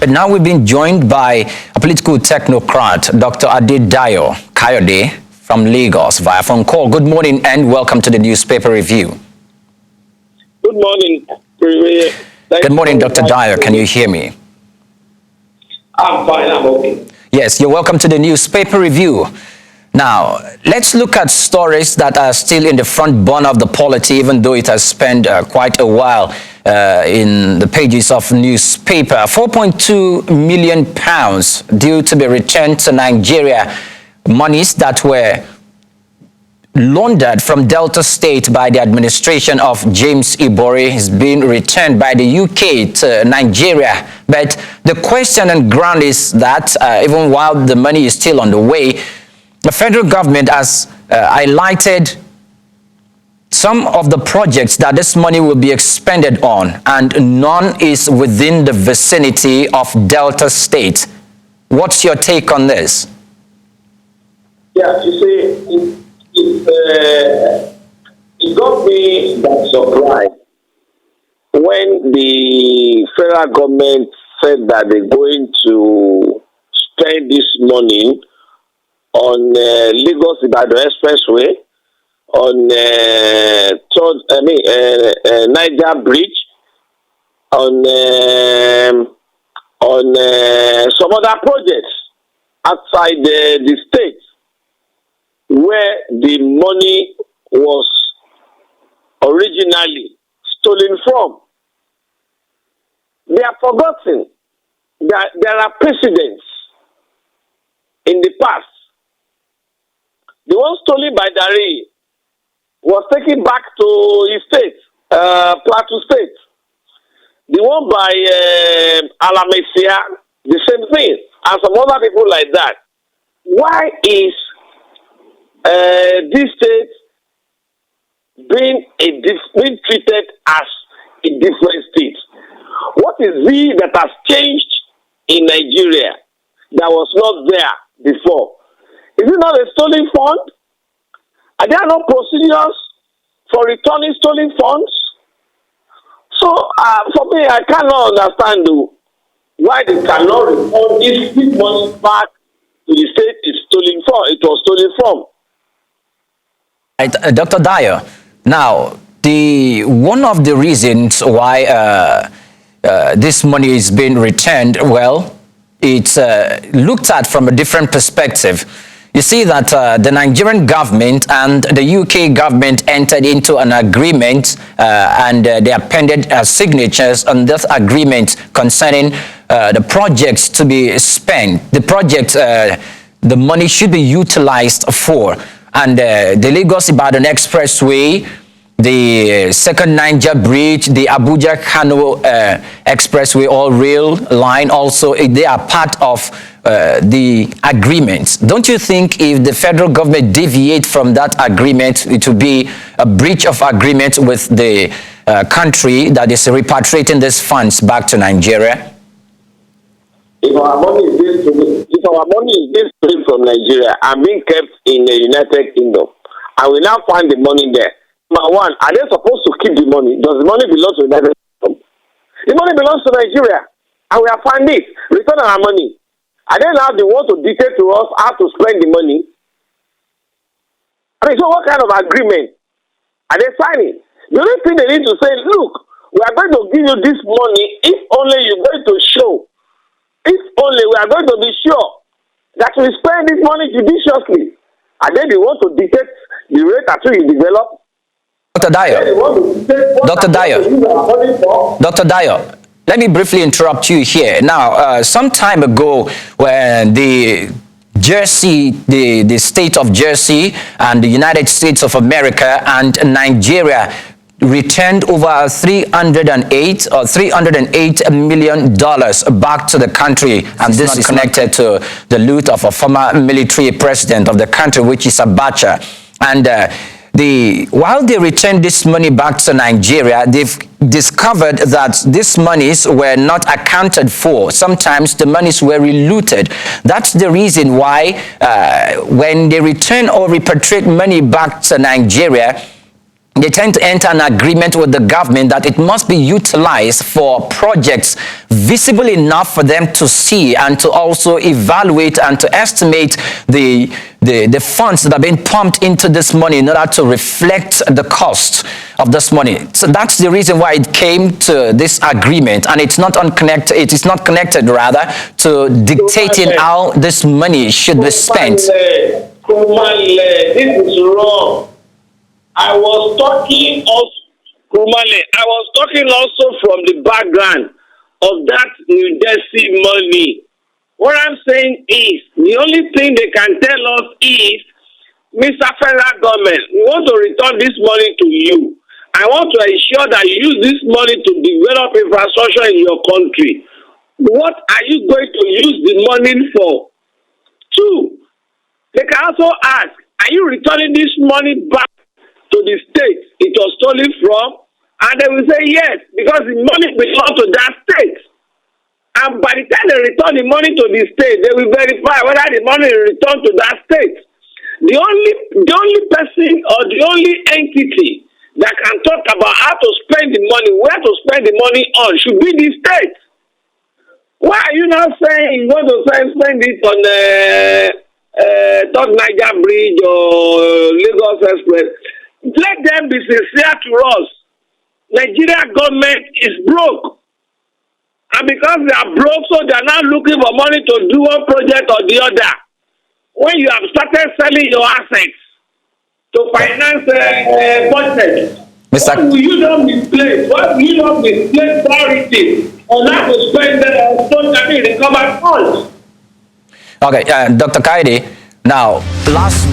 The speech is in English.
But now we've been joined by a political technocrat, Dr. Adedayo Kayode from Lagos via phone call. Good morning and welcome to the newspaper review. Good morning. Good morning, Dr. Dyer. Can you hear me? I'm fine. I'm okay. Yes, you're welcome to the newspaper review. Now, let's look at stories that are still in the front burner of the polity, even though it has spent quite a while in the pages of newspaper. 4.2 million pounds due to be returned to Nigeria, monies that were laundered from Delta State by the administration of James Ibori is being returned by the UK to Nigeria. But the question and ground is that even while the money is still on the way, the federal government has highlighted some of the projects that this money will be expended on, and none is within the vicinity of Delta State. What's your take on this? Yeah, you see, it got me by surprise when the federal government said that they're going to spend this money on Lagos Ibadan Expressway, on Niger Bridge, on some other projects outside the state where the money was originally stolen from. They are forgotten that there are precedents in the past. The one stolen by Dari was taken back to his state, Plateau State. The one by Alamesia, the same thing, and some other people like that. Why is this state being treated as a different state? What is it that has changed in Nigeria that was not there before? Is it not a stolen fund? Are there no procedures for returning stolen funds? So, for me, I cannot understand why they cannot return this money back to the state it was stolen from. Dr. Dyer, now, one of the reasons why this money is being returned, well, it's looked at from a different perspective. You see that the Nigerian government and the UK government entered into an agreement and they appended signatures on this agreement concerning the projects to be spent, the project the money should be utilized for. And the Lagos-Ibadan Expressway, the second Niger Bridge, the Abuja-Kano Expressway or rail line also, they are part of the agreement. Don't you think if the federal government deviate from that agreement, it will be a breach of agreement with the country that is repatriating these funds back to Nigeria? If our money is being stolen from Nigeria and being kept in the United Kingdom, and we now find the money there, number one, are they supposed to keep the money? Does the money belong to the United Kingdom? The money belongs to Nigeria, and we have found it. Return our money. Are they now the one to dictate to us how to spend the money? I mean, so what kind of agreement are they signing? The only thing they need to say, look, we are going to give you this money if only you're going to show. If only we are going to be sure that we spend this money judiciously. Are they the one to dictate the rate at which you develop? Dr. Dyer, let me briefly interrupt you here. Now, some time ago, when the state of Jersey and the United States of America and Nigeria returned over $308 million back to the country, and this is connected to the loot of a former military president of the country, which is Abacha. And while they returned this money back to Nigeria, they've discovered that these monies were not accounted for. Sometimes the monies were relooted. That's the reason why when they return or repatriate money back to Nigeria, they tend to enter an agreement with the government that it must be utilized for projects visible enough for them to see and to also evaluate and to estimate the funds that are being pumped into this money in order to reflect the cost of this money. So that's the reason why it came to this agreement, and it's not unconnected. It is not connected, rather, to dictating how this money should be spent. This is wrong. I was talking also from the background of that New Jersey money. What I'm saying is, the only thing they can tell us is, Mr. Federal Government, we want to return this money to you. I want to ensure that you use this money to develop infrastructure in your country. What are you going to use the money for? Two, they can also ask, are you returning this money back to the state it was stolen from? And they will say yes, because the money belongs to that state. And by the time they return the money to the state, they will verify whether the money is returned to that state. The only person or the only entity that can talk about how to spend the money, where to spend the money on, should be the state. Why are you not saying you want to spend it on the Third Niger Bridge or Lagos Express? Let them be sincere to us. Nigeria government is broke. And because they are broke, so they are now looking for money to do one project or the other. When you have started selling your assets to finance budget, why will you not misplace? Why will you not misplace priority on how to spend recover funds? Okay, Dr. Kaide, now, last